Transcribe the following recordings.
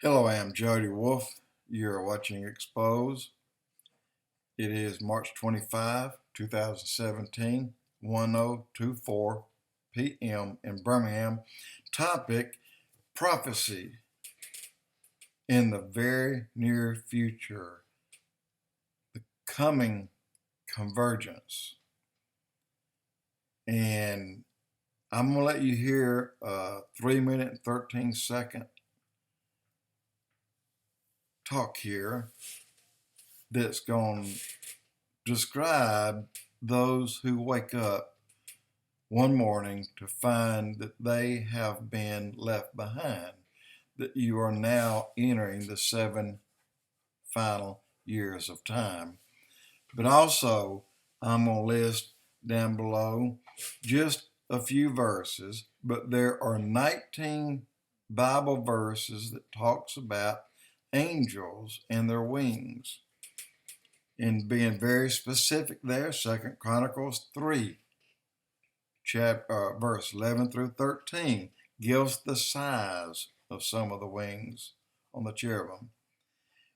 Hello, I am Jody Wolf. You're watching Expoz. It is March 25, 2017, 10:24 p.m. in Birmingham. Topic, prophecy in the very near future. The coming convergence. And I'm going to let you hear a 3-minute and 13-second talk here that's going to describe those who wake up one morning to find that they have been left behind, that you are now entering the 7 final years of time. But also, I'm going to list down below just a few verses, but there are 19 Bible verses that talks about angels and their wings. And being very specific there, 2 Chronicles 3, verse 11 through 13, gives the size of some of the wings on the cherubim.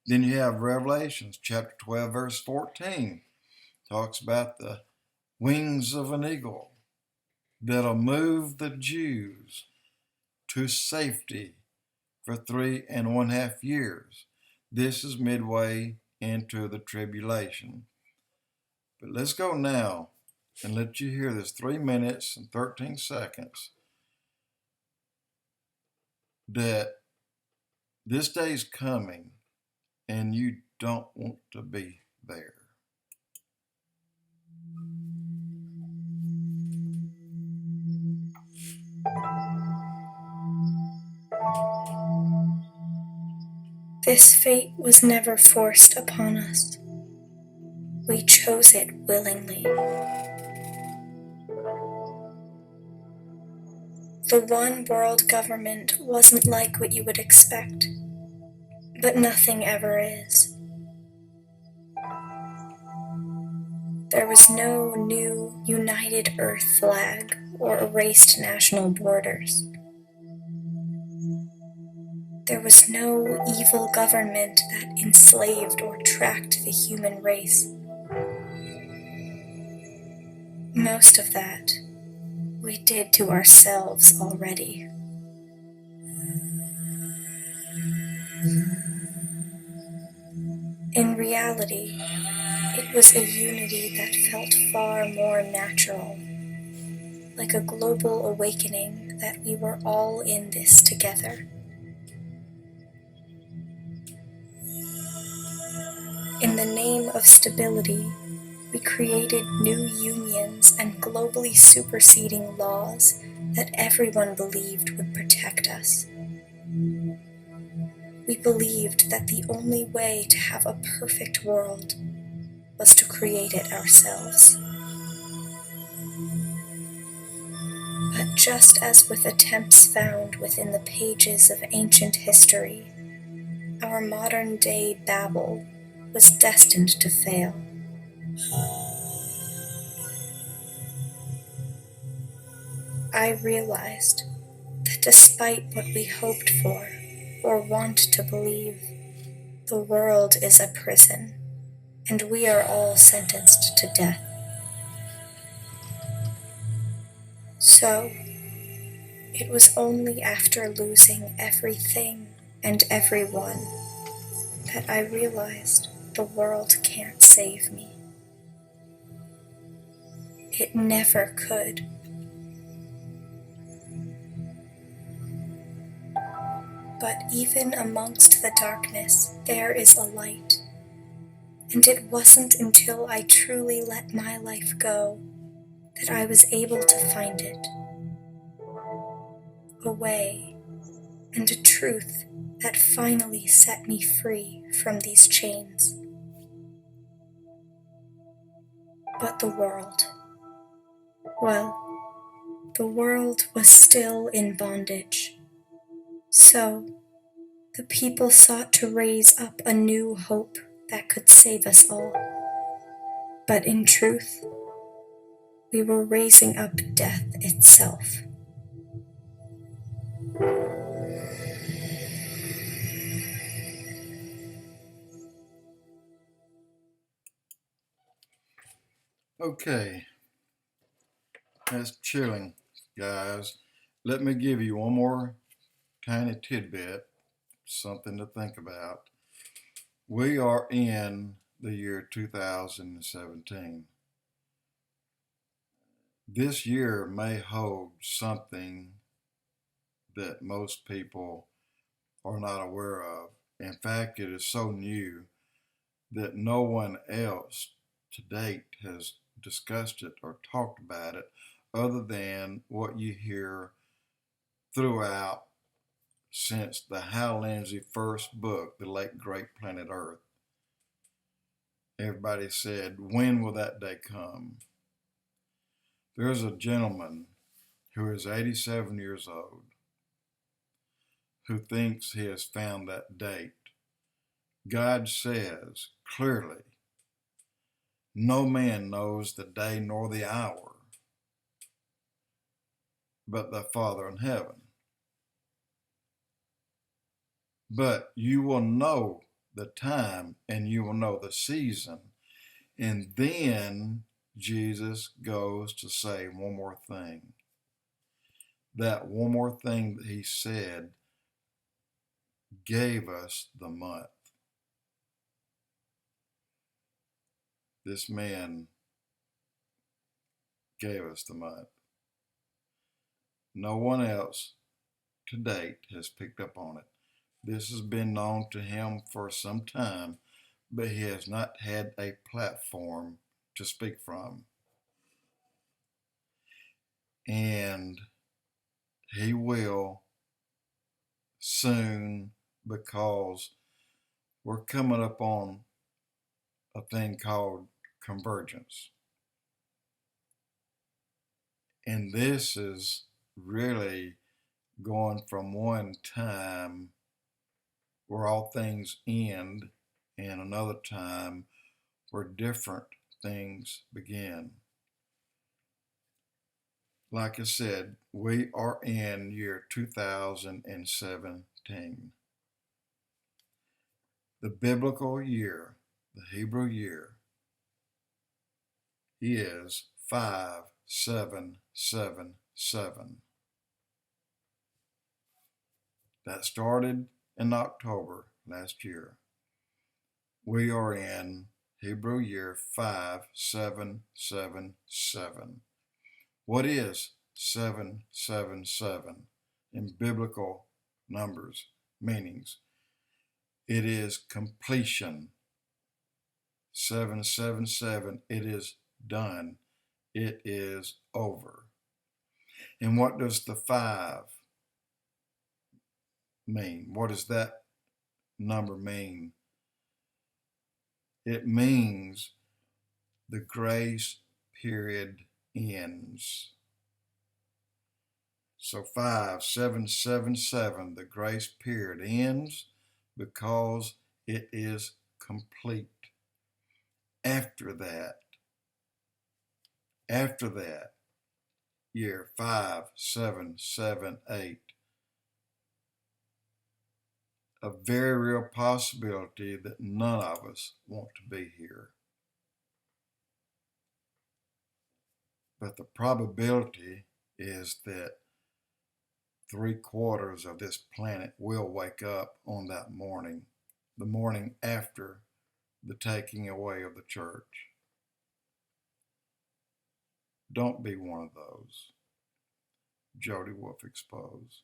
Then you have Revelations chapter 12, verse 14, talks about the wings of an eagle that'll move the Jews to safety for 3.5 years. This is midway into the tribulation. But let's go now and let you hear this 3 minutes and 13 seconds that this day's coming and you don't want to be there. This fate was never forced upon us. We chose it willingly. The one world government wasn't like what you would expect, but nothing ever is. There was no new United Earth flag or erased national borders. There was no evil government that enslaved or tracked the human race. Most of that we did to ourselves already. In reality, it was a unity that felt far more natural, like a global awakening that we were all in this together. In the name of stability, we created new unions and globally superseding laws that everyone believed would protect us. We believed that the only way to have a perfect world was to create it ourselves. But just as with attempts found within the pages of ancient history, our modern-day Babel was destined to fail. I realized that despite what we hoped for or want to believe, the world is a prison, and we are all sentenced to death. So, it was only after losing everything and everyone that I realized the world can't save me. It never could. But even amongst the darkness, there is a light. And it wasn't until I truly let my life go that I was able to find it. A way and a truth that finally set me free from these chains. But the world, well, the world was still in bondage. So, the people sought to raise up a new hope that could save us all. But in truth, we were raising up death itself. Okay, that's chilling, guys. Let me give you one more tiny tidbit, something to think about. We are in the year 2017. This year may hold something that most people are not aware of. In fact, it is so new that no one else to date has discussed it or talked about it other than what you hear throughout since the Hal Lindsey first book, The Late Great Planet Earth. Everybody said, when will that day come? There's a gentleman who is 87 years old who thinks he has found that date. God says clearly, no man knows the day nor the hour but the Father in heaven. But you will know the time and you will know the season. And then Jesus goes to say one more thing. That one more thing that he said gave us the month. This man gave us the month. No one else to date has picked up on it. This has been known to him for some time, but he has not had a platform to speak from. And he will soon, because we're coming up on a thing called Convergence. And this is really going from one time where all things end and another time where different things begin. Like I said, we are in year 2017. The biblical year, the Hebrew year, is 5777. That started in October last year. We are in Hebrew year 5777. What is 777 in biblical numbers, meanings? It is completion. 777, it is done. It is over. And what does the 5 mean? What does that number mean? It means the grace period ends. So 5777, the grace period ends because it is complete. After that, year 5778, a very real possibility that none of us want to be here. But the probability is that 3/4 of this planet will wake up on that morning, the morning after the taking away of the church. Don't be one of those. Jody Wolf Expoz.